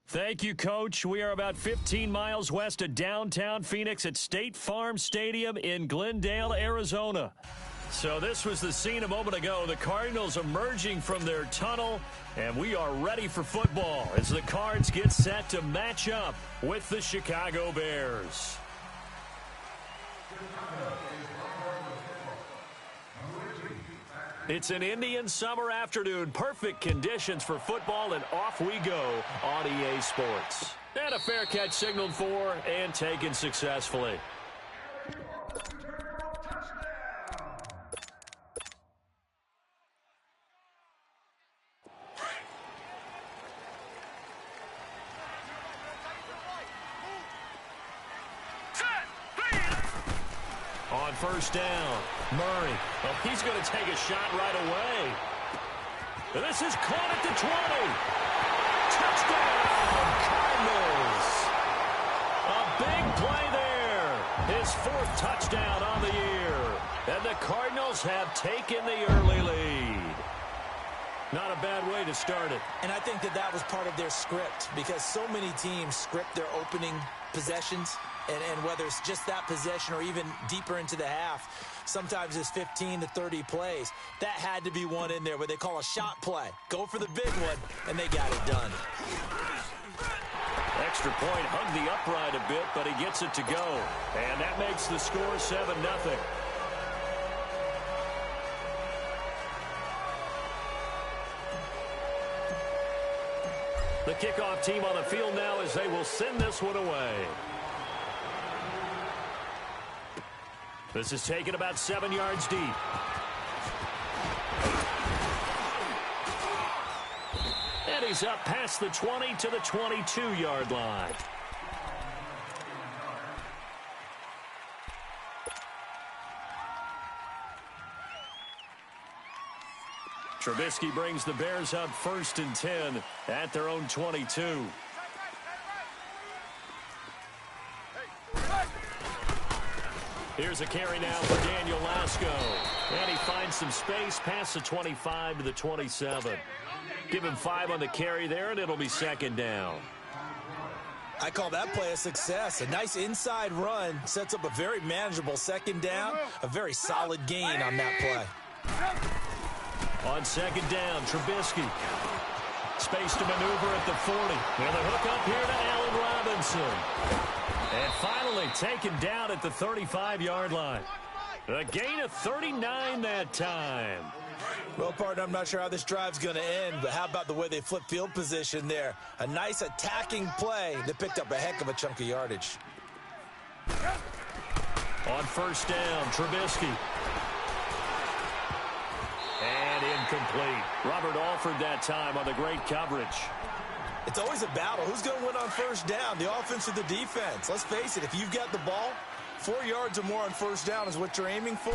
Thank you, Coach. We are about 15 miles west of downtown Phoenix at State Farm Stadium in Glendale, Arizona. So this was the scene a moment ago. The Cardinals emerging from their tunnel, and we are ready for football as the Cards get set to match up with the Chicago Bears. It's an Indian summer afternoon. Perfect conditions for football, and off we go on EA Sports. And a fair catch signaled for and taken successfully. On first down, Murray. Well, he's going to take a shot right away. This is caught at the 20. Touchdown, Cardinals. A big play there. His fourth touchdown on the year. And the Cardinals have taken the early lead. Not a bad way to start it. And I think that was part of their script, because so many teams script their opening possessions. And whether it's just that possession or even deeper into the half, sometimes it's 15 to 30 plays. That had to be one in there where they call a shot play. Go for the big one, and they got it done. Extra point, hung the upright a bit, but he gets it to go. And that makes the score 7-0. The kickoff team on the field now as they will send this one away. This is taken about 7 yards deep. And he's up past the 20 to the 22-yard line. Trubisky brings the Bears up 1st and 10 at their own 22. Here's a carry now for Daniel Lasco. And he finds some space past the 25 to the 27. Give him 5 on the carry there, and it'll be 2nd down. I call that play a success. A nice inside run sets up a very manageable 2nd down. A very solid gain on that play. On 2nd down, Trubisky. Space to maneuver at the 40. And the hook up here to Allen Robinson. And finally taken down at the 35-yard line. A gain of 39 that time. Well, partner, I'm not sure how this drive's going to end, but how about the way they flip field position there? A nice attacking play that picked up a heck of a chunk of yardage. On 1st down, Trubisky. And incomplete. Robert Alford that time on the great coverage. It's always a battle. Who's going to win on 1st down, the offense or the defense? Let's face it, if you've got the ball, 4 yards or more on 1st down is what you're aiming for.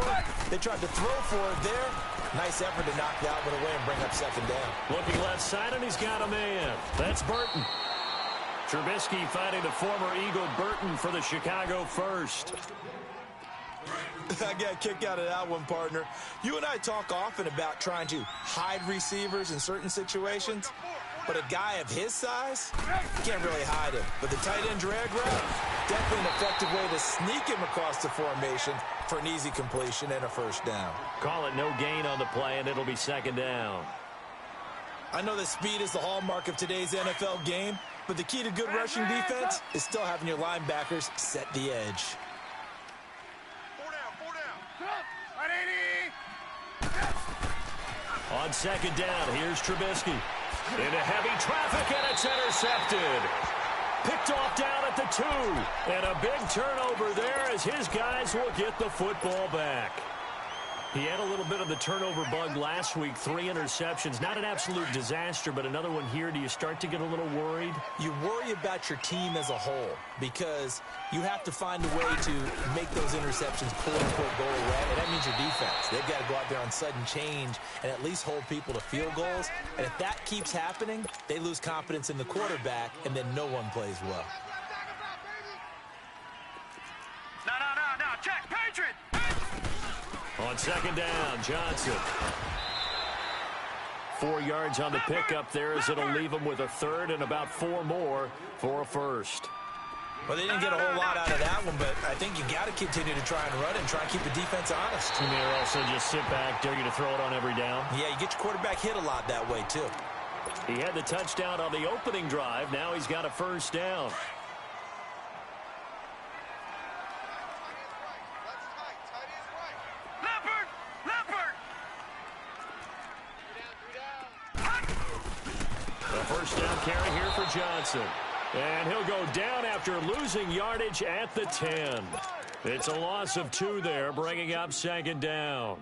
They tried to throw for it there. Nice effort to knock that one away and bring up 2nd down. Looking left side, and he's got a man. That's Burton. Trubisky finding the former Eagle Burton for the Chicago first. I got a kick out of that one, partner. You and I talk often about trying to hide receivers in certain situations. But a guy of his size, you can't really hide him. But the tight end drag route, definitely an effective way to sneak him across the formation for an easy completion and a 1st down. Call it no gain on the play, and it'll be 2nd down. I know that speed is the hallmark of today's NFL game, but the key to good rushing defense is still having your linebackers set the edge. 4 down. On 2nd down, here's Trubisky. Into heavy traffic, and it's intercepted. Picked off down at the 2. And a big turnover there as his guys will get the football back. He had a little bit of the turnover bug last week, 3 interceptions. Not an absolute disaster, but another one here. Do you start to get a little worried? You worry about your team as a whole because you have to find a way to make those interceptions quote-unquote go away, and that means your defense. They've got to go out there on sudden change and at least hold people to field goals. And if that keeps happening, they lose confidence in the quarterback, and then no one plays well. No, check, Patriot! On 2nd down, Johnson. 4 yards on the pickup there, as it'll leave them with a third and about 4 more for a first. Well, they didn't get a whole lot out of that one, but I think you got to continue to try and run it and try and keep the defense honest. You may also just sit back, dare you to throw it on every down. Yeah, you get your quarterback hit a lot that way, too. He had the touchdown on the opening drive. Now he's got a first down. The first down carry here for Johnson. And he'll go down after losing yardage at the 10. It's a loss of 2 there, bringing up second down.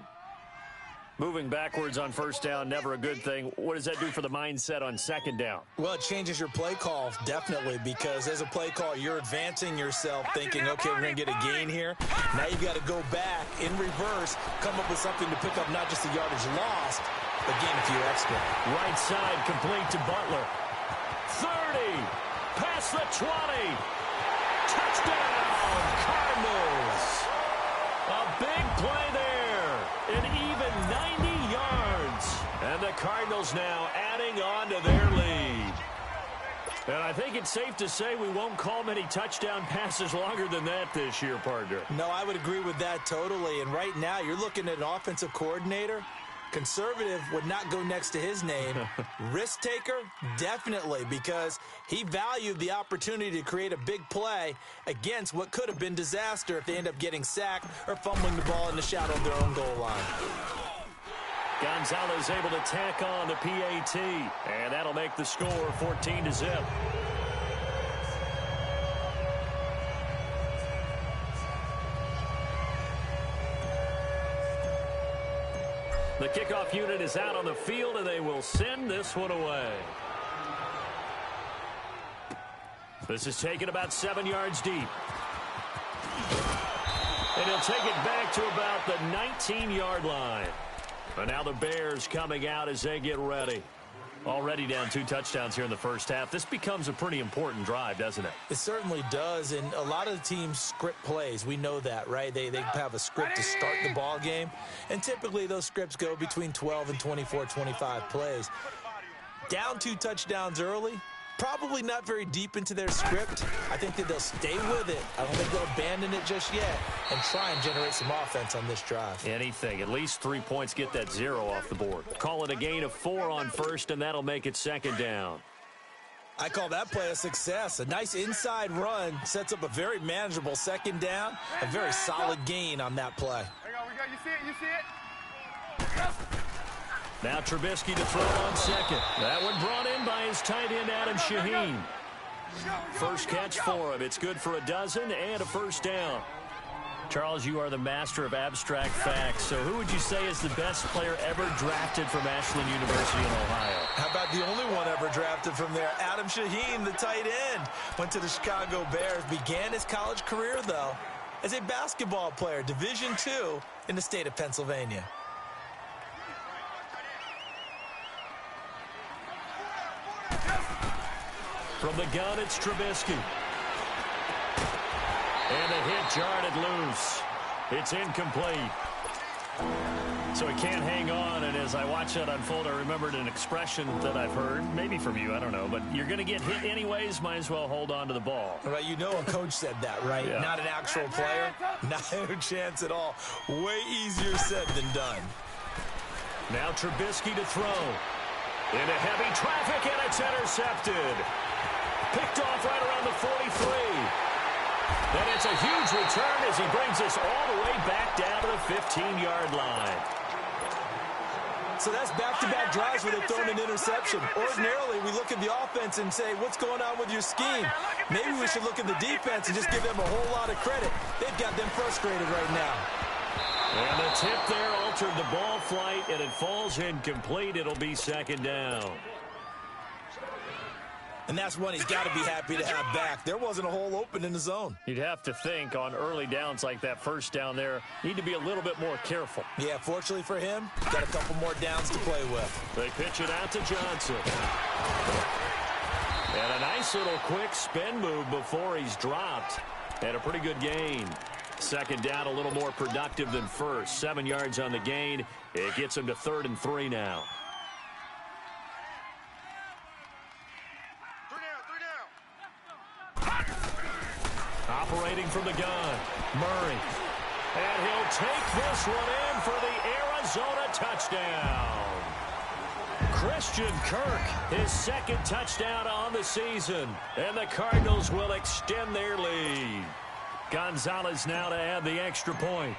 Moving backwards on first down, never a good thing. What does that do for the mindset on second down? Well, it changes your play call, definitely, because as a play call, you're advancing yourself, thinking, okay, we're going to get a gain here. Now you've got to go back in reverse, come up with something to pick up not just the yardage lost, but gain a few extra. Right side complete to Butler. 30, past the 20. Touchdown, Cardinals. A big play there. An even 90 yards. And the Cardinals now adding on to their lead. And I think it's safe to say we won't call many touchdown passes longer than that this year, partner. No, I would agree with that totally. And right now, you're looking at an offensive coordinator. Conservative would not go next to his name. Risk taker, definitely, because he valued the opportunity to create a big play against what could have been disaster if they end up getting sacked or fumbling the ball in the shadow of their own goal line. Gonzalez able to tack on the PAT, and that'll make the score 14-0. The kickoff unit is out on the field, and they will send this one away. This is taken about 7 yards deep. And he'll take it back to about the 19-yard line. And now the Bears coming out as they get ready. Already down 2 touchdowns here in the first half. This becomes a pretty important drive, doesn't it? It certainly does, and a lot of the teams script plays. We know that, right? They have a script to start the ball game, and typically those scripts go between 12 and 24, 25 plays. Down 2 touchdowns early, probably not very deep into their script. I think that they'll stay with it. I don't think they'll abandon it just yet and try and generate some offense on this drive. Anything. At least 3 points, get that 0 off the board. Call it a gain of 4 on first, and that'll make it second down. I call that play a success. A nice inside run sets up a very manageable second down. A very solid gain on that play. There you go. You see it? You see it? Now Trubisky to throw on second. That one brought in by his tight end, Adam Shaheen. First catch for him. It's good for a dozen and a first down. Charles, you are the master of abstract facts. So who would you say is the best player ever drafted from Ashland University in Ohio? How about the only one ever drafted from there? Adam Shaheen, the tight end. Went to the Chicago Bears. Began his college career, though, as a basketball player, Division II in the state of Pennsylvania. From the gun, it's Trubisky. And the hit jarred it loose. It's incomplete. So he can't hang on, and as I watch that unfold, I remembered an expression that I've heard, maybe from you, I don't know, but you're going to get hit anyways, might as well hold on to the ball. Right, you know a coach said that, right? Yeah. Not an actual player. No chance at all. Way easier said than done. Now Trubisky to throw. Into heavy traffic, and it's intercepted. Picked off right around the 43. And it's a huge return as he brings us all the way back down to the 15-yard line. So that's back-to-back drives where they've thrown an interception. Ordinarily, we look at the offense and say, what's going on with your scheme? Maybe we should look at the defense and just give them a whole lot of credit. They've got them frustrated right now. And the tip there altered the ball flight, and it falls incomplete. It'll be second down. And that's one he's got to be happy to have back. There wasn't a hole open in the zone. You'd have to think on early downs like that first down there, need to be a little bit more careful. Yeah, fortunately for him, got a couple more downs to play with. They pitch it out to Johnson. And a nice little quick spin move before he's dropped. And a pretty good gain. Second down, a little more productive than first. 7 yards on the gain. It gets him to 3rd and 3 now. from the gun. Murray. And he'll take this one in for the Arizona touchdown. Christian Kirk, his second touchdown on the season. And the Cardinals will extend their lead. Gonzalez now to add the extra point.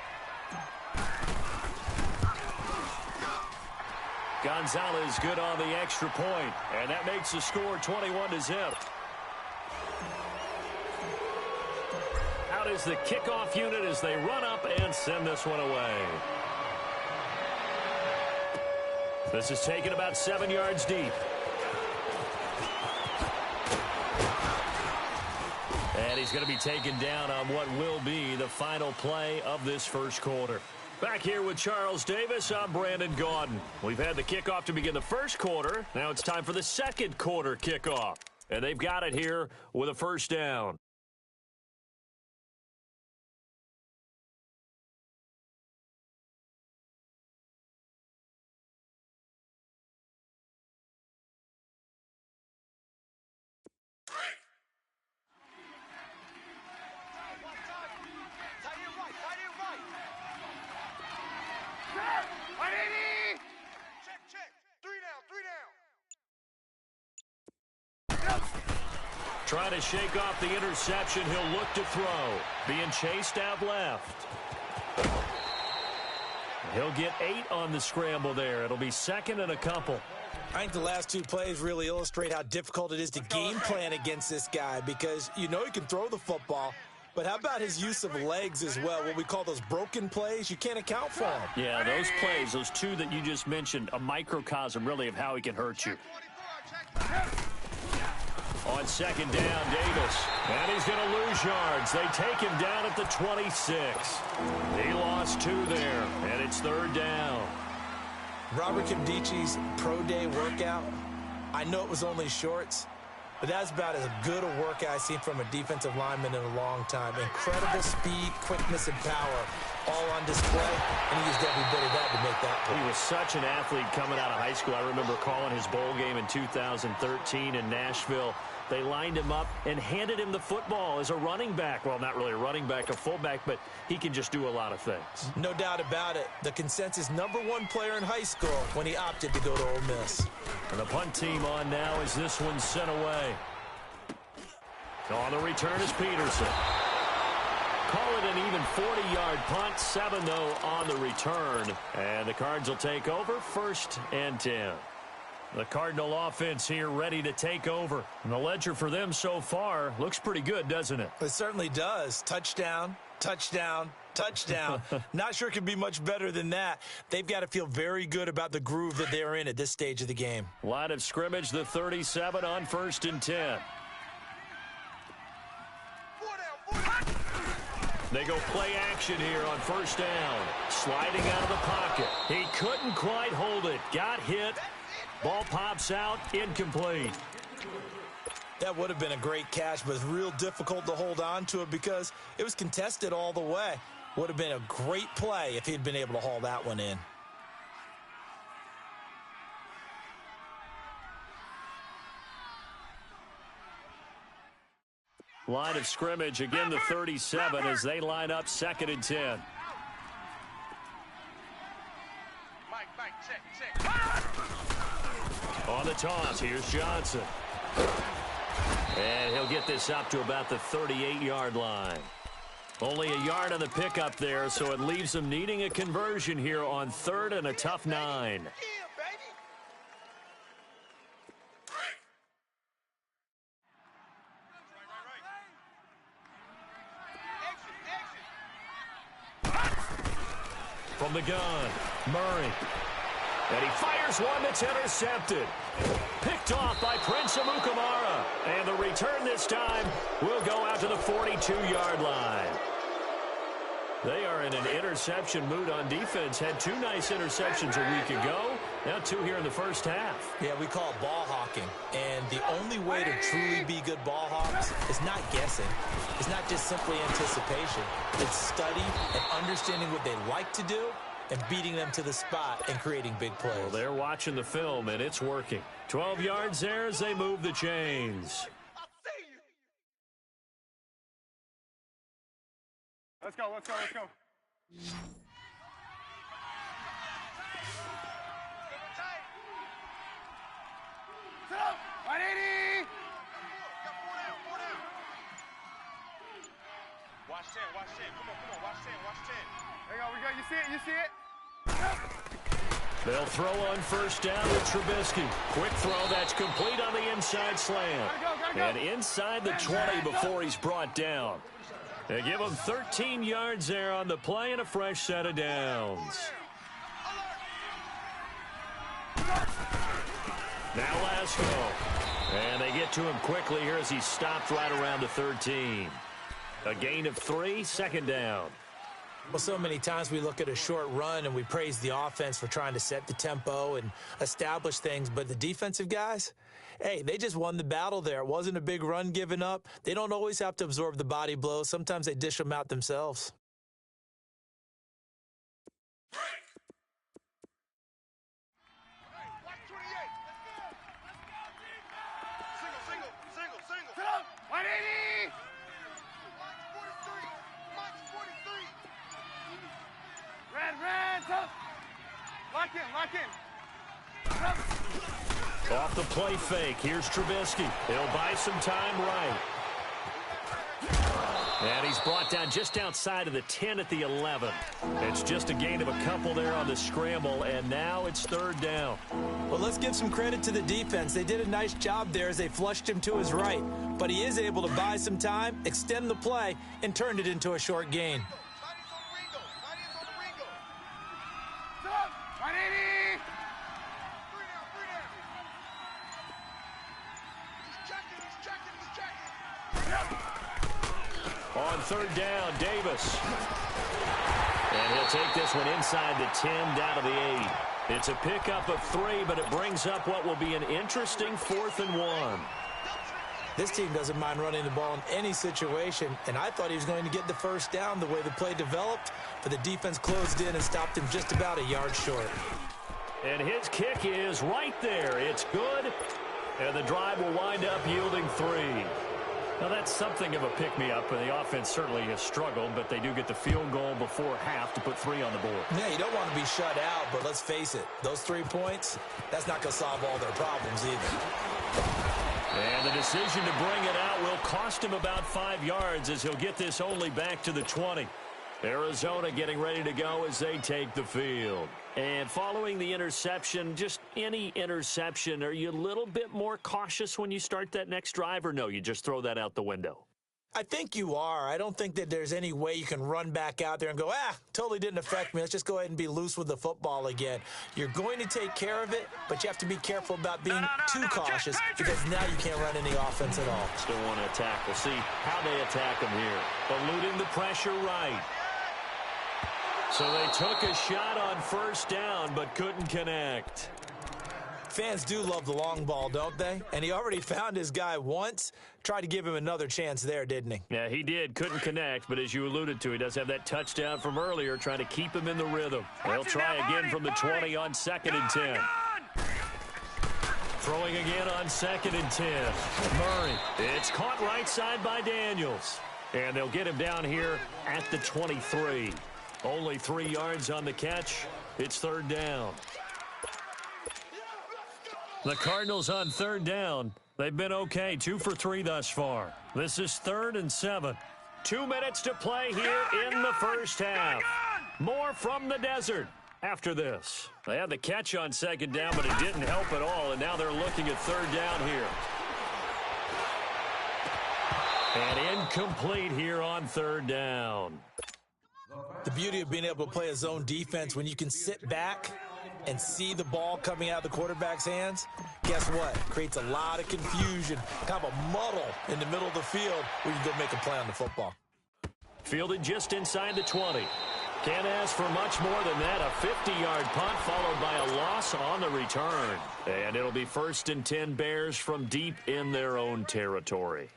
Gonzalez good on the extra point, and that makes the score 21-0. Out is the kickoff unit as they run up and send this one away. This is taken about 7 yards deep. And he's going to be taken down on what will be the final play of this first quarter. Back here with Charles Davis, I'm Brandon Gaudin. We've had the kickoff to begin the first quarter. Now it's time for the second quarter kickoff. And they've got it here with a first down. Trying to shake off the interception. He'll look to throw. Being chased out left. He'll get 8 on the scramble there. It'll be second and a couple. I think the last two plays really illustrate how difficult it is to game plan against this guy because you know he can throw the football, but how about his use of legs as well? What we call those broken plays, you can't account for them. Yeah, those plays, those two that you just mentioned, a microcosm really of how he can hurt you. On second down, Davis. And he's going to lose yards. They take him down at the 26. He lost 2 there, and it's third down. Robert Kimdichie's pro day workout, I know it was only shorts, but that's about as good a workout I've seen from a defensive lineman in a long time. Incredible speed, quickness, and power all on display, and he used every bit of that to make that play. He was such an athlete coming out of high school. I remember calling his bowl game in 2013 in Nashville. They lined him up and handed him the football as a running back. Well, not really a running back, a fullback, but he can just do a lot of things. No doubt about it. The consensus #1 player in high school when he opted to go to Ole Miss. And the punt team on now as this one's sent away. On the return is Peterson. Call it an even 40-yard punt, 7-0 on the return. And the Cards will take over, 1st and 10. The Cardinal offense here ready to take over. And the ledger for them so far looks pretty good, doesn't it? It certainly does. Touchdown, touchdown, touchdown. Not sure it could be much better than that. They've got to feel very good about the groove that they're in at this stage of the game. Line of scrimmage, the 37 on 1st and 10. They go play action here on 1st down. Sliding out of the pocket. He couldn't quite hold it. Got hit. Ball pops out, incomplete. That would have been a great catch, but it's real difficult to hold on to it because it was contested all the way. Would have been a great play if he'd been able to haul that one in. Line of scrimmage, again the 37 as they line up 2nd and 10. On the toss, here's Johnson. And he'll get this up to about the 38-yard line. Only a yard on the pickup there, so it leaves them needing a conversion here on 3rd and a tough 9. From the gun, Murray. And he fires one that's intercepted. Picked off by Prince Amukamara. And the return this time will go out to the 42-yard line. They are in an interception mood on defense. Had 2 nice interceptions a week ago. Now 2 here in the first half. Yeah, we call it ball hawking. And the only way to truly be good ball hawks is not guessing. It's not just simply anticipation. It's study and understanding what they like to do and beating them to the spot and creating big plays. Well, they're watching the film, and it's working. 12 yards there as they move the chains. Let's go, let's go, let's go. Sit up! 180! Watch 10, watch 10. Come on, watch 10, watch 10. There you go, we go. You see it, you see it? They'll throw on first down with Trubisky. Quick throw that's complete on the inside slant. Gotta go. And inside the 20 before he's brought down. They give him 13 yards there on the play and a fresh set of downs. Now Lasco. And they get to him quickly here as he stopped right around the 13. A gain of 3, second down. Well, so many times we look at a short run and we praise the offense for trying to set the tempo and establish things, but the defensive guys, hey, they just won the battle there. It wasn't a big run given up. They don't always have to absorb the body blows. Sometimes they dish them out themselves. Sit up! 180! Red, tough! Lock in! Off the play fake, here's Trubisky. He'll buy some time right. And he's brought down just outside of the 10 at the 11. It's just a gain of a couple there on the scramble, and now it's third down. Well, let's give some credit to the defense. They did a nice job there as they flushed him to his right. But he is able to buy some time, extend the play, and turned it into a short gain. 180! On third down, Davis. And he'll take this one inside the 10, down to the 8. It's a pickup of 3, but it brings up what will be an interesting 4th and 1. This team doesn't mind running the ball in any situation, and I thought he was going to get the first down the way the play developed, but the defense closed in and stopped him just about a yard short. And his kick is right there. It's good, and the drive will wind up yielding 3. Now, that's something of a pick-me-up, and the offense certainly has struggled, but they do get the field goal before half to put 3 on the board. Yeah, you don't want to be shut out, but let's face it, those 3 points, that's not going to solve all their problems either. And the decision to bring it out will cost him about 5 yards as he'll get this only back to the 20. Arizona getting ready to go as they take the field. And following the interception, just any interception, are you a little bit more cautious when you start that next drive, or no, you just throw that out the window? I think you are. I don't think that there's any way you can run back out there and go, totally didn't affect me. Let's just go ahead and be loose with the football again. You're going to take care of it, but you have to be careful about being too cautious because now you can't run any offense at all. Still want to attack. We'll see how they attack him here. Eluding the pressure right. So they took a shot on first down but couldn't connect. Fans do love the long ball, don't they? And he already found his guy once. Tried to give him another chance there, didn't he? Yeah, he did. Couldn't connect, but as you alluded to, he does have that touchdown from earlier, trying to keep him in the rhythm. They'll try again from the 20 on 2nd and 10. Throwing again on 2nd and 10. Murray. It's caught right side by Daniels. And they'll get him down here at the 23. Only 3 yards on the catch. It's third down. The Cardinals on third down. They've been okay, 2 for 3 thus far. This is 3rd and 7. 2 minutes to play here in the first half. More from the desert after this. They had the catch on 2nd down, but it didn't help at all, and now they're looking at 3rd down here. And incomplete here on 3rd down. The beauty of being able to play a zone defense when you can sit back and see the ball coming out of the quarterback's hands, guess what? Creates a lot of confusion, kind of a muddle in the middle of the field where you can go make a play on the football. Fielded just inside the 20. Can't ask for much more than that. A 50-yard punt followed by a loss on the return. And it'll be 1st and 10 Bears from deep in their own territory.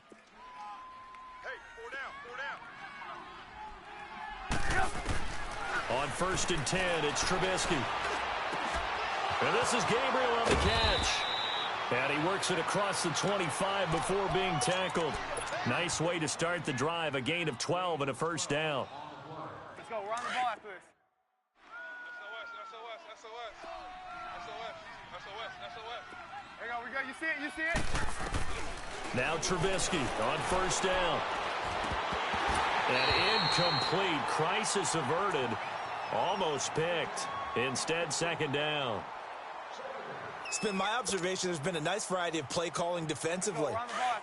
Hey, 4 down. On 1st and 10, it's Trubisky. And this is Gabriel on the catch. And he works it across the 25 before being tackled. Nice way to start the drive, a gain of 12 and a first down. go. We're on the ball after this. SOS, SOS, SOS, SOS, SOS. There you go. We go. You see it? You see it? Now Trubisky on first down. An incomplete, crisis averted, almost picked. Instead, second down. It's been my observation there's been a nice variety of play calling defensively.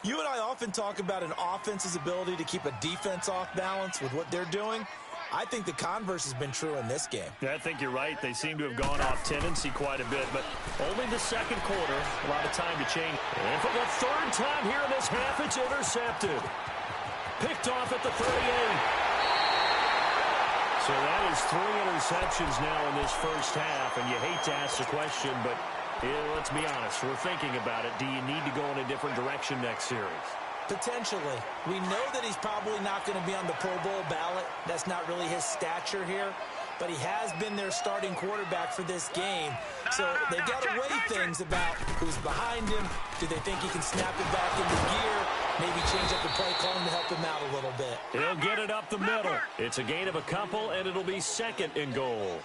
You and I often talk about an offense's ability to keep a defense off balance with what they're doing. I think the converse has been true in this game. Yeah, I think you're right. They seem to have gone off tendency quite a bit, but only the second quarter. A lot of time to change. And for the third time here in this half, it's intercepted. Picked off at the 38. So that is 3 interceptions now in this first half, and you hate to ask the question, but let's be honest. We're thinking about it. Do you need to go in a different direction next series? Potentially. We know that he's probably not going to be on the Pro Bowl ballot. That's not really his stature here. But he has been their starting quarterback for this game. So they've got to weigh things about who's behind him. Do they think he can snap it back into gear? Maybe change up the play calling to help him out a little bit. He'll get it up the middle. It's a gain of a couple, and it'll be second and goal.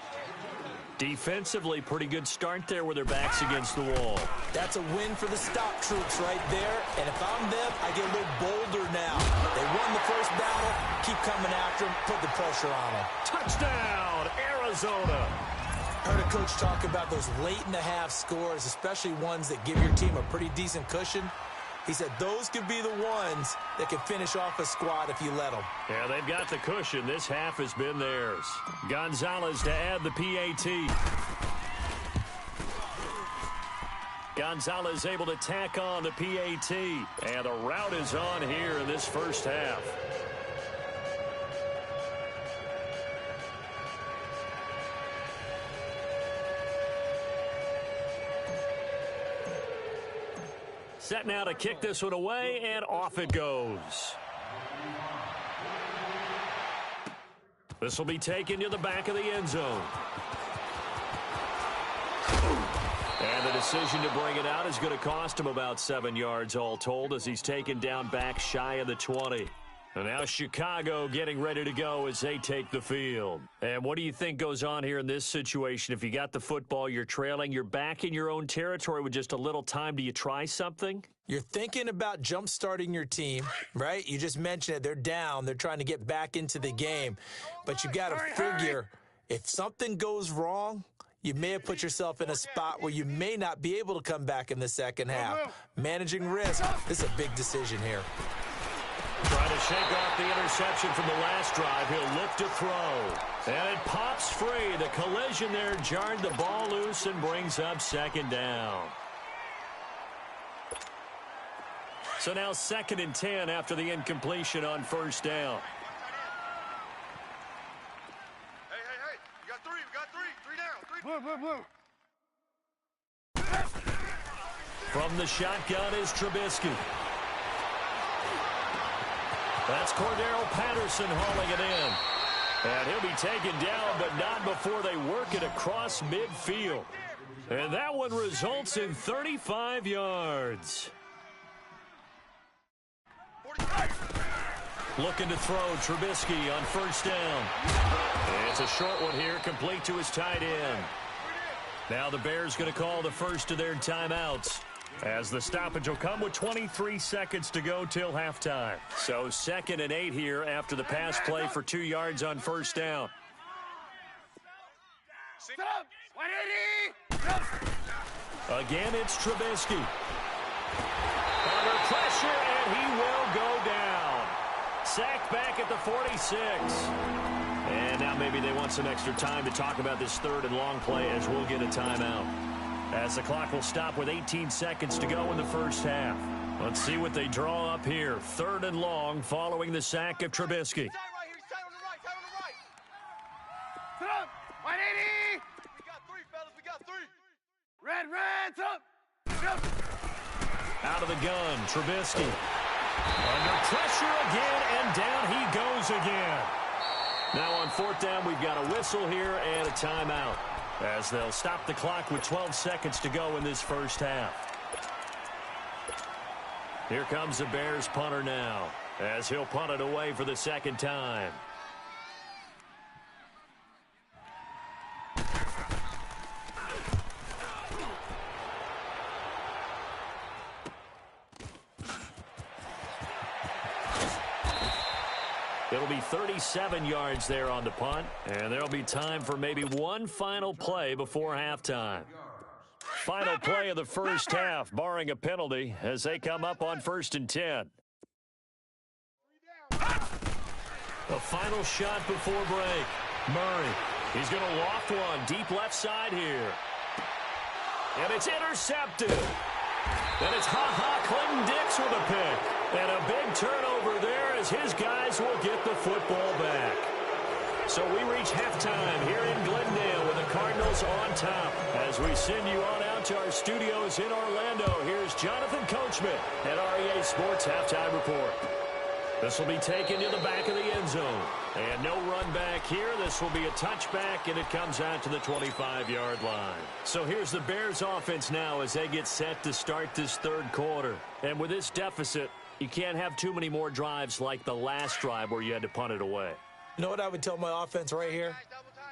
Defensively, pretty good start there with their backs against the wall. That's a win for the stop troops right there. And if I'm them, I get a little bolder now. They won the first battle. Keep coming after them. Put the pressure on them. Touchdown, Arizona. Heard a coach talk about those late-in-the-half scores, especially ones that give your team a pretty decent cushion. He said those could be the ones that can finish off a squad if you let them. Yeah, they've got the cushion. This half has been theirs. Gonzalez to add the PAT. Gonzalez able to tack on the PAT. And the route is on here in this first half. Set now to kick this one away, and off it goes. This will be taken to the back of the end zone. And the decision to bring it out is going to cost him about 7 yards all told as he's taken down back shy of the 20. And now Chicago getting ready to go as they take the field. And what do you think goes on here in this situation? If you got the football, you're trailing, you're back in your own territory with just a little time. Do you try something? You're thinking about jump-starting your team, right? You just mentioned it. They're down. They're trying to get back into the game. But you got to figure if something goes wrong, you may have put yourself in a spot where you may not be able to come back in the second half. Managing risk, this is a big decision here. Trying to shake off the interception from the last drive. He'll look to throw. And it pops free. The collision there jarred the ball loose and brings up second down. So now 2nd and 10 after the incompletion on first down. Hey, you got three. We got three down. Blue. From the shotgun is Trubisky. That's Cordero Patterson hauling it in. And he'll be taken down, but not before they work it across midfield. And that one results in 35 yards. Looking to throw Trubisky on first down. It's a short one here, complete to his tight end. Now the Bears going to call the first of their timeouts, as the stoppage will come with 23 seconds to go till halftime. So 2nd and 8 here after the pass play for 2 yards on first down. Set up. 180. Again, it's Trubisky. Under pressure, and he will go down. Sacked back at the 46. And now maybe they want some extra time to talk about this 3rd and long play as we'll get a timeout. As the clock will stop with 18 seconds to go in the first half. Let's see what they draw up here. 3rd and long following the sack of Trubisky. Set up. 180. We got three, fellas. We got three. Red, set up. Out of the gun, Trubisky. Under pressure again, and down he goes again. Now on 4th down, we've got a whistle here and a timeout, as they'll stop the clock with 12 seconds to go in this first half. Here comes the Bears punter now, as he'll punt it away for the 2nd time. It'll be 37 yards there on the punt, and there'll be time for maybe one final play before halftime. Final play of the first half, barring a penalty, as they come up on 1st and 10. The final shot before break. Murray, he's going to loft one deep left side here. And it's intercepted. And it's Clinton Dix with a pick. And a big turnover there as his guys will get the football back. So we reach halftime here in Glendale with the Cardinals on top. As we send you on out to our studios in Orlando, here's Jonathan Coachman at REA Sports Halftime Report. This will be taken to the back of the end zone. And no run back here. This will be a touchback, and it comes out to the 25-yard line. So here's the Bears offense now as they get set to start this third quarter. And with this deficit, you can't have too many more drives like the last drive where you had to punt it away. You know what I would tell my offense right here?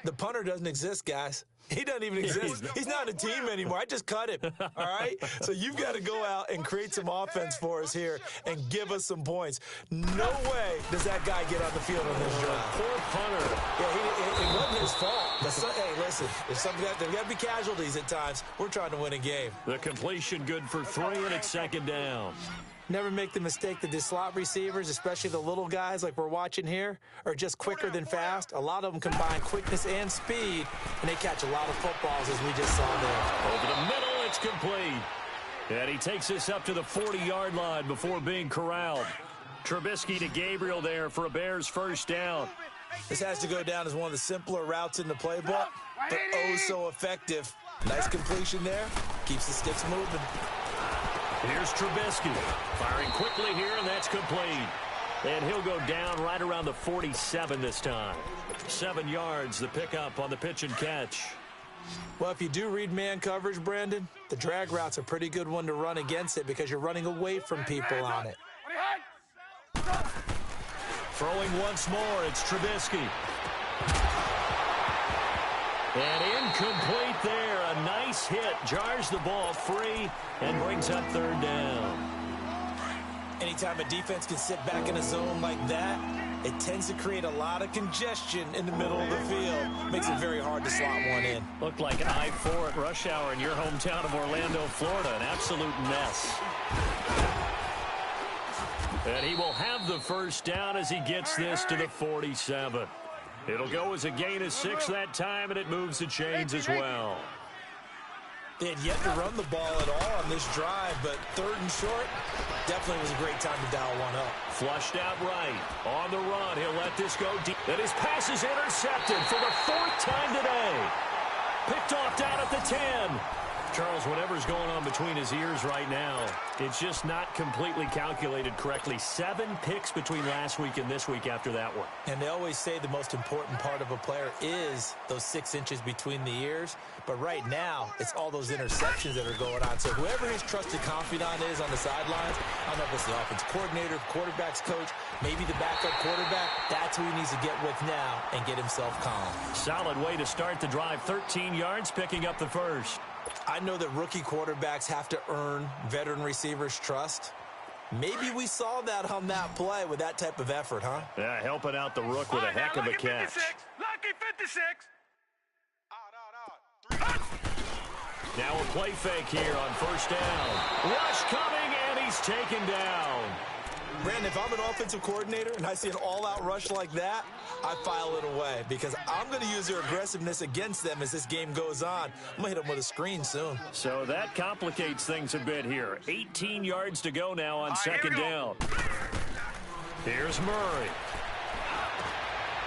The punter doesn't exist, guys. He doesn't even exist. He's not a team anymore. I just cut him, all right? So you've got to go out and create some offense for us here and give us some points. No way does that guy get on the field on this drive. Poor punter. Yeah, it wasn't his fault. But hey, listen, there's got to be casualties at times. We're trying to win a game. The completion good for 3, and it's 2nd down. Never make the mistake that the slot receivers, especially the little guys like we're watching here, are just quicker than fast. A lot of them combine quickness and speed, and they catch a lot of footballs, as we just saw there. Over the middle, it's complete. And he takes this up to the 40-yard line before being corralled. Trubisky to Gabriel there for a Bears first down. This has to go down as one of the simpler routes in the playbook, but oh so effective. Nice completion there. Keeps the sticks moving. Here's Trubisky, firing quickly here, and that's complete. And he'll go down right around the 47 this time. 7 yards, the pickup on the pitch and catch. Well, if you do read man coverage, Brandon, the drag route's a pretty good one to run against it because you're running away from people on it. Throwing once more, it's Trubisky. And incomplete there. A nice hit. Jars the ball free and brings up 3rd down. Anytime a defense can sit back in a zone like that, it tends to create a lot of congestion in the middle of the field. Makes it very hard to slot one in. Looked like I-4 at rush hour in your hometown of Orlando, Florida. An absolute mess. And he will have the first down as he gets this to the 47. It'll go as a gain of 6 that time, and it moves the chains as well. They had yet to run the ball at all on this drive, but 3rd and short definitely was a great time to dial one up. Flushed out right. On the run, he'll let this go deep. And his pass is intercepted for the 4th time today. Picked off down at the 10. Charles, whatever's going on between his ears right now, it's just not completely calculated correctly. 7 picks between last week and this week after that one. And they always say the most important part of a player is those 6 inches between the ears. But right now, it's all those interceptions that are going on. So whoever his trusted confidant is on the sidelines, I don't know if it's the offensive coordinator, quarterback's coach, maybe the backup quarterback, that's who he needs to get with now and get himself calm. Solid way to start the drive. 13 yards, picking up the first. I know that rookie quarterbacks have to earn veteran receivers' trust. Maybe we saw that on that play with that type of effort, huh? Yeah, helping out the rook with a heck of a catch. 56. Lucky 56. Now a play fake here on first down. Rush coming, and he's taken down. Brandon, if I'm an offensive coordinator and I see an all-out rush like that, I file it away because I'm going to use their aggressiveness against them as this game goes on. I'm going to hit them with a screen soon. So that complicates things a bit here. 18 yards to go now on second down. Here's Murray.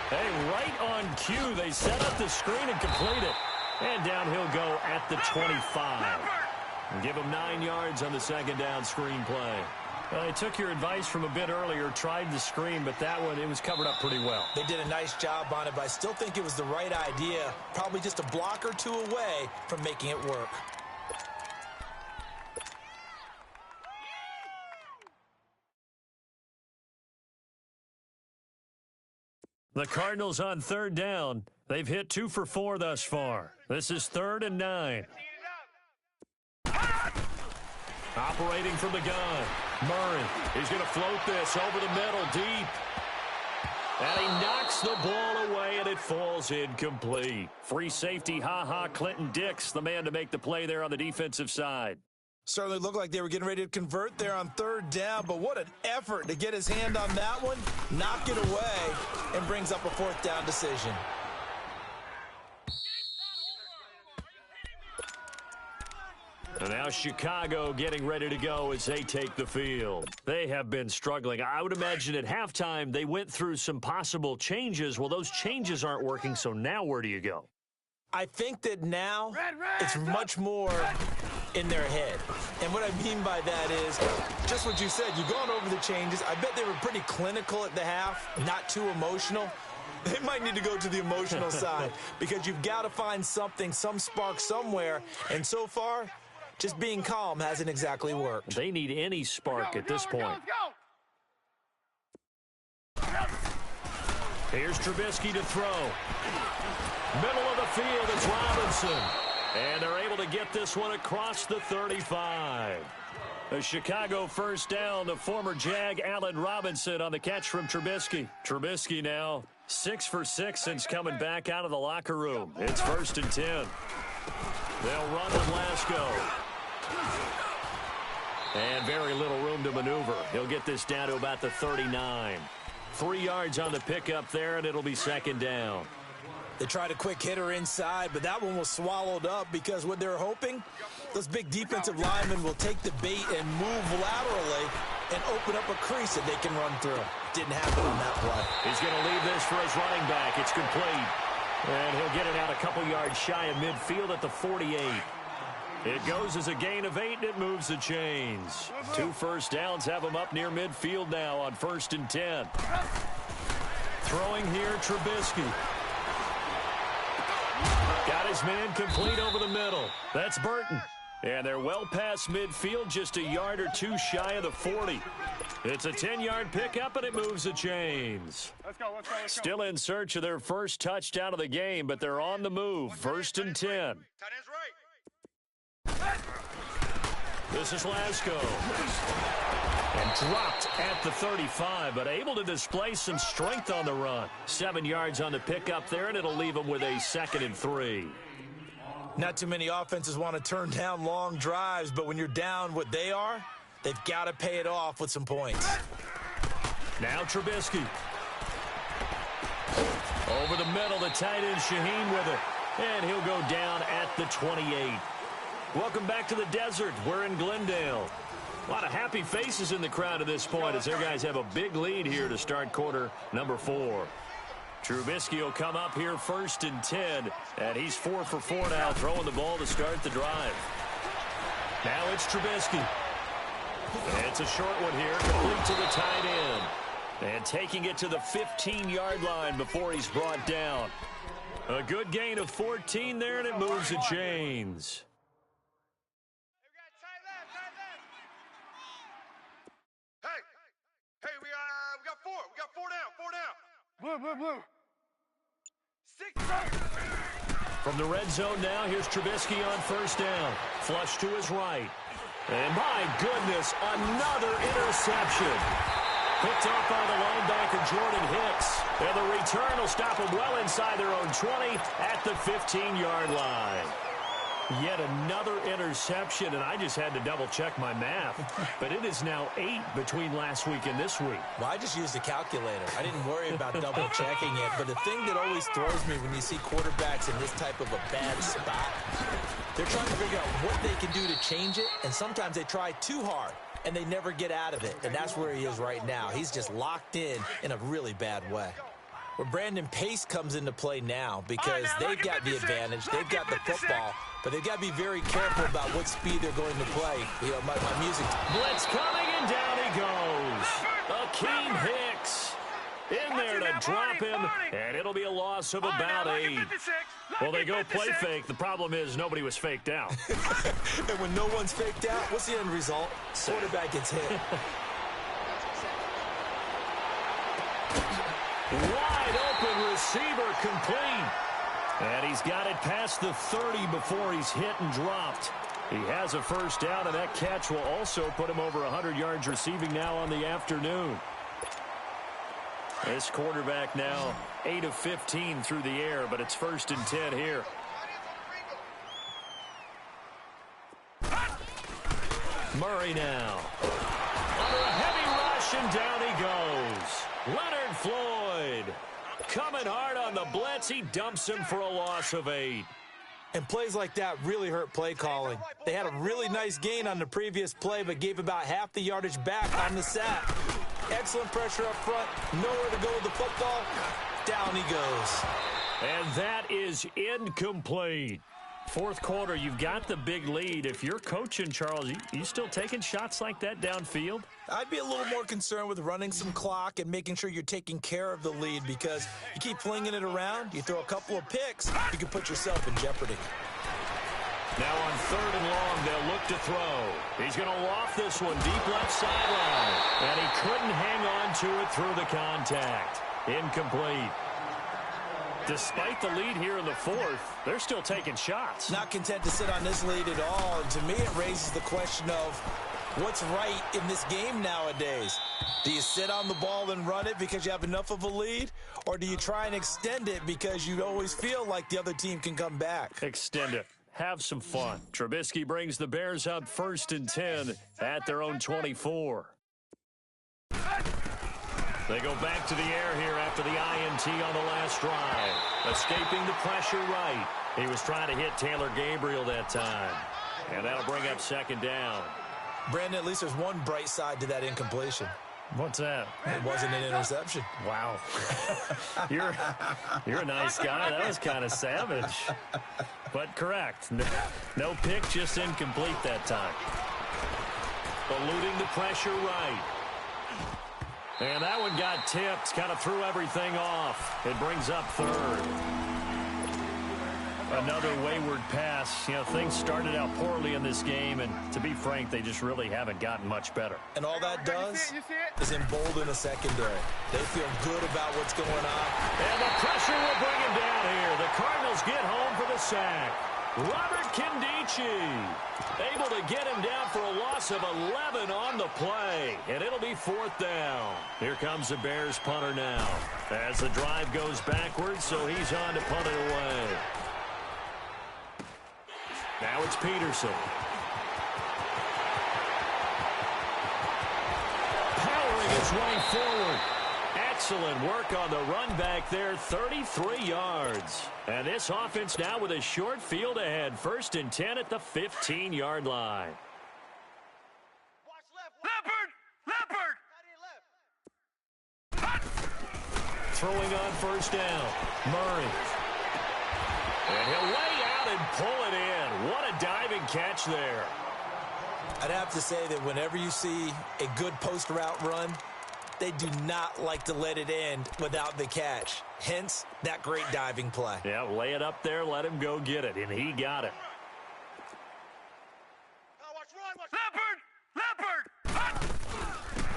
Hey, right on cue, they set up the screen and complete it. And down he'll go at the 25. And give him 9 yards on the second down screen play. I took your advice from a bit earlier, tried the screen, but that one, it was covered up pretty well. They did a nice job on it, but I still think it was the right idea. Probably just a block or two away from making it work. The Cardinals on third down. They've hit 2 for 4 thus far. This is 3rd and 9. Operating from the gun. Murray, he's going to float this over the middle deep. And he knocks the ball away, and it falls incomplete. Free safety, Clinton Dix, the man to make the play there on the defensive side. Certainly looked like they were getting ready to convert there on third down, but what an effort to get his hand on that one, knock it away, and brings up a fourth down decision. And now Chicago getting ready to go as they take the field. They have been struggling. I would imagine at halftime they went through some possible changes. Well, those changes aren't working, so now where do you go? I think that now it's much more in their head. And what I mean by that is just what you said. You've gone over the changes. I bet they were pretty clinical at the half, not too emotional. They might need to go to the emotional side because you've got to find something, some spark somewhere. And so far, just being calm hasn't exactly worked. They need any spark at this point. Here's Trubisky to throw. Middle of the field, it's Robinson. And they're able to get this one across the 35. A Chicago first down to former Jag Allen Robinson on the catch from Trubisky. Trubisky now 6 for 6 since coming back out of the locker room. It's 1st and 10. They'll run with Lasco. And very little room to maneuver. He'll get this down to about the 39. 3 yards on the pickup there, and it'll be 2nd down. They tried a quick hitter inside, but that one was swallowed up because what they're hoping, those big defensive linemen will take the bait and move laterally and open up a crease that they can run through. Didn't happen on that play. He's going to leave this for his running back. It's complete. And he'll get it out a couple yards shy of midfield at the 48. It goes as a gain of 8, and it moves the chains. 2 first downs have him up near midfield now on 1st and 10. Throwing here, Trubisky. Got his man complete over the middle. That's Burton. And they're well past midfield, just a yard or 2 shy of the 40. It's a 10-yard pickup, and it moves the chains. Let's go. Still in search of their first touchdown of the game, but they're on the move. 1st and 10. Tight end's right. This is Lasco. And dropped at the 35, but able to display some strength on the run. 7 yards on the pickup there, and it'll leave them with a 2nd and 3. Not too many offenses want to turn down long drives, but when you're down what they are, they've got to pay it off with some points. Now Trubisky. Over the middle, the tight end Shaheen with it. And he'll go down at the 28. Welcome back to the desert. We're in Glendale. A lot of happy faces in the crowd at this point as their guys have a big lead here to start quarter number 4. Trubisky will come up here 1st and 10, and he's 4 for 4 now, throwing the ball to start the drive. Now it's Trubisky. It's a short one here, complete to the tight end. And taking it to the 15-yard line before he's brought down. A good gain of 14 there, and it moves the chains. Hey, we got 4. We got 4 down. 4 down. Blue. 6 up. From the red zone now, here's Trubisky on 1st down. Flush to his right. And my goodness, another interception. Picked off by the linebacker, Jordan Hicks. And the return will stop them well inside their own 20 at the 15-yard line. Yet another interception, and I just had to double-check my math. But it is now 8 between last week and this week. Well, I just used a calculator. I didn't worry about double-checking it. But the thing that always throws me when you see quarterbacks in this type of a bad spot, they're trying to figure out what they can do to change it, and sometimes they try too hard, and they never get out of it. And that's where he is right now. He's just locked in a really bad way. Well, Brandon, pace comes into play now because they've got the advantage. They've got the football, but they've got to be very careful about what speed they're going to play. You know, my music. Blitz coming, and down he goes. Akeem Hicks in there to drop him, and it'll be a loss of about 8. Well, they go play fake. The problem is nobody was faked out. And when no one's faked out, what's the end result? Quarterback gets hit. Wide open receiver complete. And he's got it past the 30 before he's hit and dropped. He has a first down, and that catch will also put him over 100 yards receiving now on the afternoon. This quarterback now 8 of 15 through the air, but it's 1st and 10 here. Murray now. Under a heavy rush, and down he goes. Leonard Floyd coming hard on the blitz. He dumps him for a loss of 8. And plays like that really hurt play calling. They had a really nice gain on the previous play, but gave about half the yardage back on the sack. Excellent pressure up front. Nowhere to go with the football. Down he goes. And that is incomplete. 4th quarter, you've got the big lead. If you're coaching, Charles, you still taking shots like that downfield? I'd be a little more concerned with running some clock and making sure you're taking care of the lead, because you keep flinging it around, you throw a couple of picks, you can put yourself in jeopardy. Now on 3rd and long, they'll look to throw. He's going to loft this one deep left sideline. And he couldn't hang on to it through the contact. Incomplete. Despite the lead here in the 4th, they're still taking shots. Not content to sit on this lead at all. And to me, it raises the question of what's right in this game nowadays. Do you sit on the ball and run it because you have enough of a lead? Or do you try and extend it because you always feel like the other team can come back? Extend it. Have some fun. Trubisky brings the Bears up 1st and 10 at their own 24. They go back to the air here after the INT on the last drive. Escaping the pressure right. He was trying to hit Taylor Gabriel that time. And that'll bring up 2nd down. Brandon, at least there's one bright side to that incompletion. What's that? It wasn't an interception. Wow. You're a nice guy. That was kind of savage. But correct. No pick, just incomplete that time. Eluding the pressure right. And that one got tipped. Kind of threw everything off. It brings up 3rd. Another wayward pass. You know, things started out poorly in this game, and to be frank, they just really haven't gotten much better. And all that does is embolden a secondary. They feel good about what's going on. And the pressure will bring him down here. The Cardinals get home for the sack. Robert Kindici able to get him down for a loss of 11 on the play. And it'll be 4th down. Here comes the Bears punter now. As the drive goes backwards, so he's on to punt it away. Now it's Peterson. Powering his way forward. Excellent work on the run back there, 33 yards. And this offense now with a short field ahead. 1st and 10 at the 15-yard line. Leopard! Throwing on 1st down. Murray. And he'll lay out and pull it in. What a diving catch there. I'd have to say that whenever you see a good post route run, they do not like to let it end without the catch. Hence, that great diving play. Yeah, lay it up there, let him go get it, and he got it. Leopard!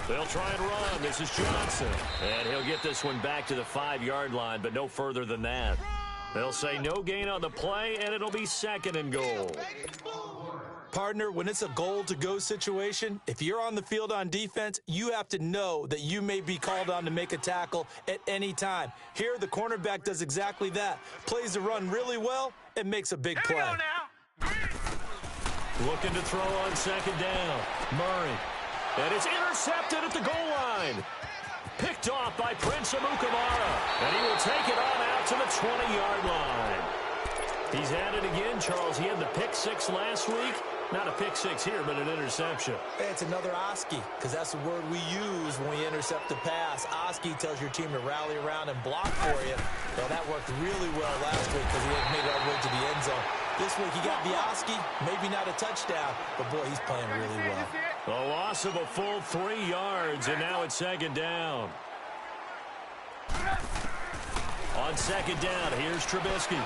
They'll try and run. This is Johnson. And he'll get this one back to the 5-yard line, but no further than that. They'll say no gain on the play, and it'll be 2nd and goal. Partner, when it's a goal-to-go situation, if you're on the field on defense, you have to know that you may be called on to make a tackle at any time. Here, the cornerback does exactly that. Plays the run really well and makes a big play. Here we go now. Looking to throw on 2nd down. Murray. And it's intercepted at the goal line. Picked off by Prince Amukamara. And he will take it on out to the 20-yard line. He's at it again, Charles. He had the pick 6 last week. Not a pick 6 here, but an interception. Hey, it's another Oski, because that's the word we use when we intercept a pass. Oski tells your team to rally around and block for you. Well, that worked really well last week because he made it all the way to the end zone. This week he got the Oski, maybe not a touchdown, but boy, he's playing really well. A loss of a full 3 yards, and now it's 2nd down. On 2nd down, here's Trubisky.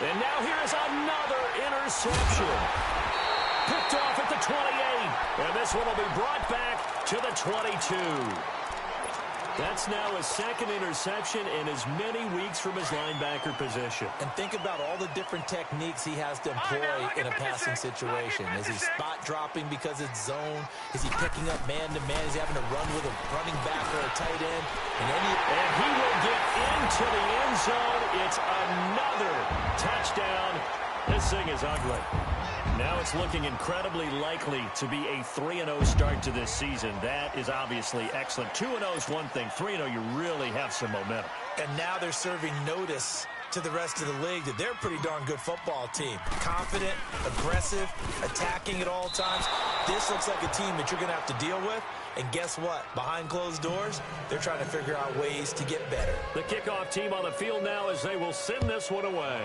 And now here is another interception. Picked off at the 28. And this one will be brought back to the 22. That's now his second interception in as many weeks from his linebacker position. And think about all the different techniques he has to employ in a passing situation. Is he spot dropping because it's zone? Is he picking up man-to-man? Is he having to run with a running back or a tight end? And he will get into the end zone. It's another touchdown. This thing is ugly. Now it's looking incredibly likely to be a 3-0 start to this season. That is obviously excellent. 2-0 is one thing. 3-0, you really have some momentum. And now they're serving notice to the rest of the league that they're a pretty darn good football team. Confident, aggressive, attacking at all times. This looks like a team that you're going to have to deal with. And guess what? Behind closed doors, they're trying to figure out ways to get better. The kickoff team on the field now as they will send this one away.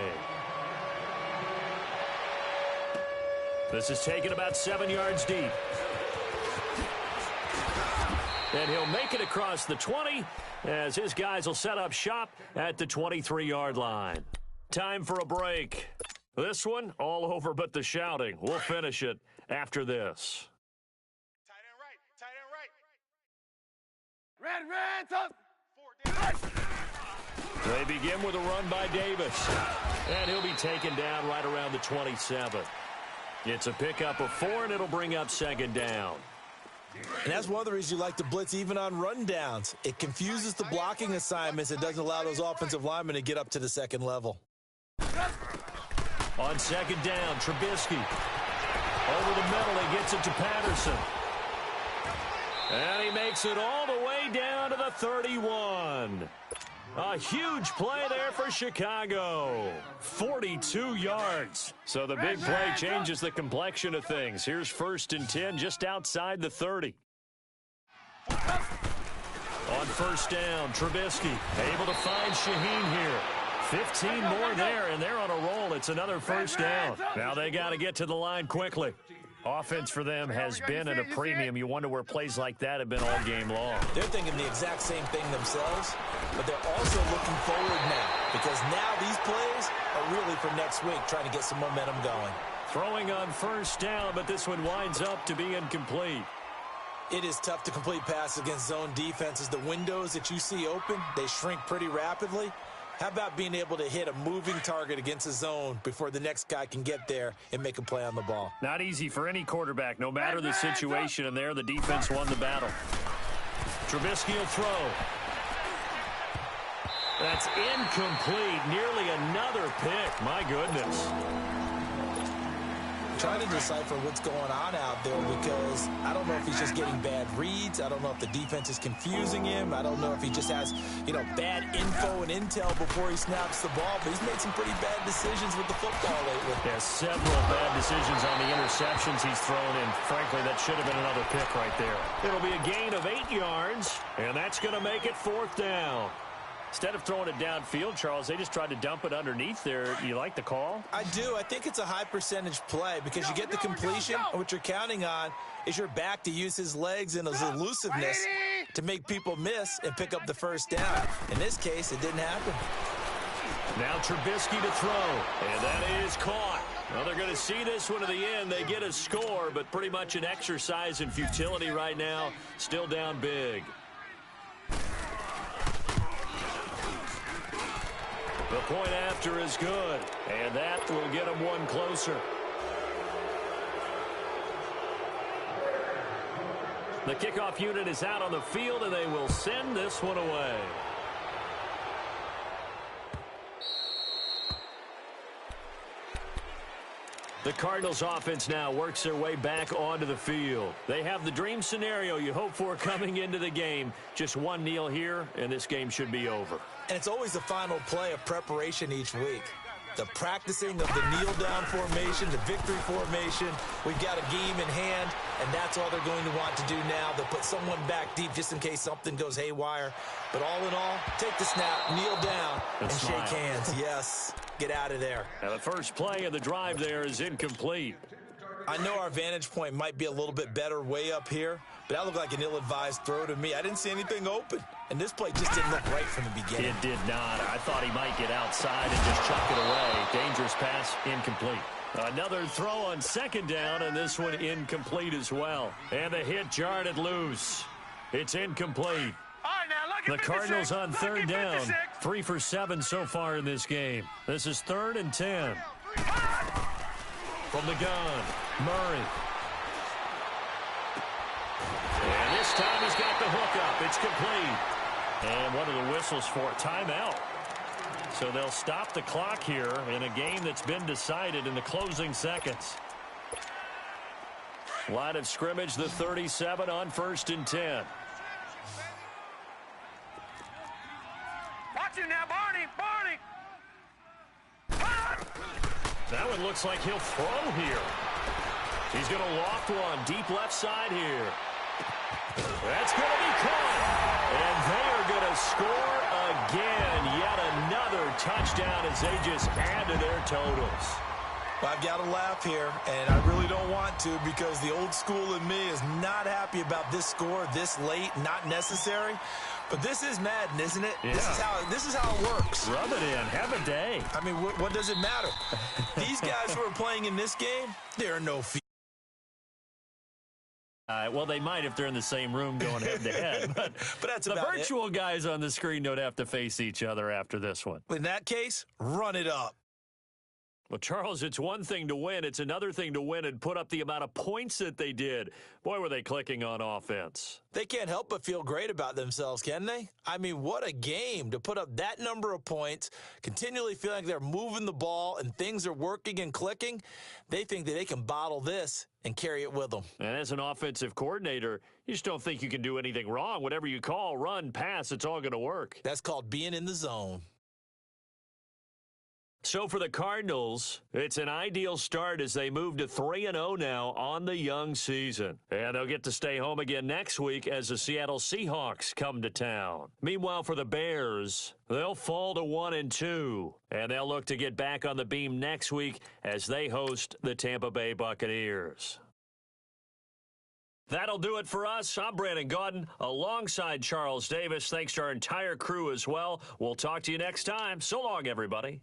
This is taken about 7 yards deep. And he'll make it across the 20 as his guys will set up shop at the 23-yard line. Time for a break. This one, all over but the shouting. We'll finish it after this. Tight end right. Red, up. They begin with a run by Davis. And he'll be taken down right around the 27. It's a pickup of 4, and it'll bring up second down. And that's one of the reasons you like to blitz even on rundowns. It confuses the blocking assignments. It doesn't allow those offensive linemen to get up to the second level. On second down, Trubisky. Over the middle, he gets it to Patterson. And he makes it all the way down to the 31. A huge play there for Chicago. 42 yards. So the big play changes the complexion of things. Here's 1st and 10 just outside the 30. On first down, Trubisky able to find Shaheen here. 15 more there, and they're on a roll. It's another first down. Now they got to get to the line quickly. Offense for them has been at a premium. You wonder where plays like that have been all game long. They're thinking the exact same thing themselves, but they're also looking forward now because now these plays are really for next week, trying to get some momentum going. Throwing on first down, but this one winds up to be incomplete. It is tough to complete passes against zone defenses. The windows that you see open, they shrink pretty rapidly. How about being able to hit a moving target against a zone before the next guy can get there and make a play on the ball? Not easy for any quarterback, no matter the situation, and there the defense won the battle. Trubisky will throw. That's incomplete. Nearly another pick. My goodness. Trying to decipher what's going on out there because I don't know if he's just getting bad reads. I don't know if the defense is confusing him. I don't know if he just has, bad info and intel before he snaps the ball. But he's made some pretty bad decisions with the football lately. Yeah, several bad decisions on the interceptions he's thrown in. Frankly, that should have been another pick right there. It'll be a gain of 8 yards, and that's going to make it 4th down. Instead of throwing it downfield, Charles, they just tried to dump it underneath there. You like the call? I do. I think it's a high percentage play because you get the completion, and what you're counting on is your back to use his legs and his elusiveness to make people miss and pick up the first down. In this case, it didn't happen. Now Trubisky to throw, and that is caught. Well, they're going to see this one to the end. They get a score, but pretty much an exercise in futility right now. Still down big. The point after is good, and that will get them one closer. The kickoff unit is out on the field, and they will send this one away. The Cardinals offense now works their way back onto the field. They have the dream scenario you hope for coming into the game. Just one kneel here, and this game should be over. And it's always the final play of preparation each week. The practicing of the kneel-down formation, the victory formation. We've got a game in hand, and that's all they're going to want to do now. They'll put someone back deep just in case something goes haywire. But all in all, take the snap, kneel down, and shake hands. Yes, get out of there. Now the first play of the drive there is incomplete. I know our vantage point might be a little bit better way up here, but that looked like an ill-advised throw to me. I didn't see anything open, and this play just didn't look right from the beginning. It did not. I thought he might get outside and just chuck it away. Dangerous pass, incomplete. Another throw on second down, and this one incomplete as well. And the hit jarred it loose. It's incomplete. All right, now look The Cardinals on third down. 3 for 7 so far in this game. This is 3rd and 10. From the gun, Murray. And this time he's got the hook up. It's complete. And what are the whistles for? Timeout. So they'll stop the clock here in a game that's been decided in the closing seconds. Line of scrimmage, the 37 on 1st and 10. Watch him now, Barney! Barney! That one looks like he'll throw here. He's going to loft one deep left side here. That's going to be caught. And they are going to score again. Yet another touchdown as they just add to their totals. Well, I've got to laugh here, and I really don't want to because the old school in me is not happy about this score this late, not necessary. But this is Madden, isn't it? Yeah. This is how it works. Rub it in. Have a day. I mean, what does it matter? These guys who are playing in this game, there are no fees. Well, they might if they're in the same room going head-to-head. But that's the about virtual guys on the screen don't have to face each other after this one. In that case, run it up. Well, Charles, it's one thing to win. It's another thing to win and put up the amount of points that they did. Boy, were they clicking on offense. They can't help but feel great about themselves, can they? I mean, what a game to put up that number of points, continually feeling like they're moving the ball and things are working and clicking. They think that they can bottle this and carry it with them. And as an offensive coordinator, you just don't think you can do anything wrong. Whatever you call, run, pass, it's all going to work. That's called being in the zone. So for the Cardinals, it's an ideal start as they move to 3-0 now on the young season. And they'll get to stay home again next week as the Seattle Seahawks come to town. Meanwhile, for the Bears, they'll fall to 1-2. And they'll look to get back on the beam next week as they host the Tampa Bay Buccaneers. That'll do it for us. I'm Brandon Gaudin alongside Charles Davis. Thanks to our entire crew as well. We'll talk to you next time. So long, everybody.